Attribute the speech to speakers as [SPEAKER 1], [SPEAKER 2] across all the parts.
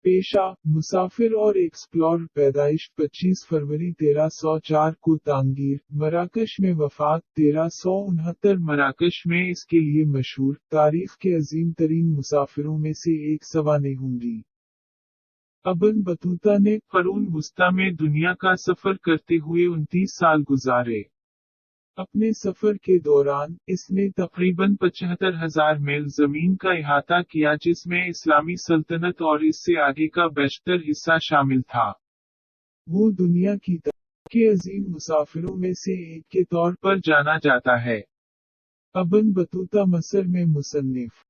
[SPEAKER 1] पेशा, मुसाफिर और एक्सप्लोर। पैदाइश 25 फरवरी 1304 को तांगीर, मराकश में। वफात 1369 मराकश में। इसके लिए मशहूर, तारीख के अजीम तरीन मुसाफिरों में से एक सवाने हुंडी। अबन बतूता ने क़ुरून वुस्ता में दुनिया का सफर करते हुए 29 साल गुजारे। अपने सफर के दौरान इसने तकरीबन 75,000 मील जमीन का इहाता किया, जिसमें इस्लामी सल्तनत और इससे आगे का बेशतर हिस्सा शामिल था। वो दुनिया की तारीख के अजीम मुसाफिरों में से एक के तौर पर जाना जाता है। अबन बतूता मस्र में मुसन्निफ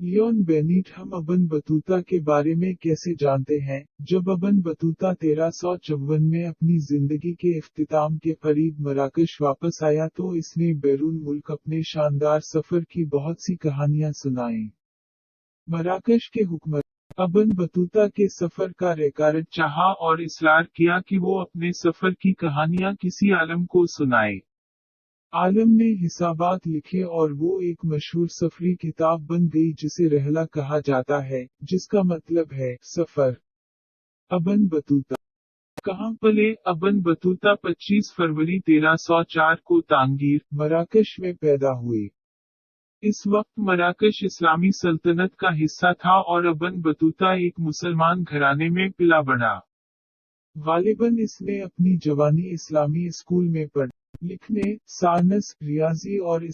[SPEAKER 1] लियोन बेनीट। हम अबन बतूता के बारे में कैसे जानते हैं? जब अबन बतूता 1354 में अपनी जिंदगी के इख्तिताम के करीब मराकश वापस आया तो इसने बैरून मुल्क अपने शानदार सफर की बहुत सी कहानियां सुनाईं। मराकश के हुक्मरान अबन बतूता के सफर का रिकॉर्ड चाहा और इसरार किया कि वो अपने सफर की कहानियां किसी आलम को सुनाए। आलम ने हिसाबात लिखे और वो एक मशहूर सफरी किताब बन गई जिसे रहला कहा जाता है, जिसका मतलब है सफर। अबन बतूता कहाँ पले? अबन बतूता 25 फरवरी 1304 को तांगीर, मराकश में पैदा हुए। इस वक्त मराकश इस्लामी सल्तनत का हिस्सा था और अबन बतूता एक मुसलमान घराने में पिला बढ़ा। गालिबन इसने अपनी जवानी इस्लामी स्कूल में पढ़ी। लिखने, साइंस, रियाजी और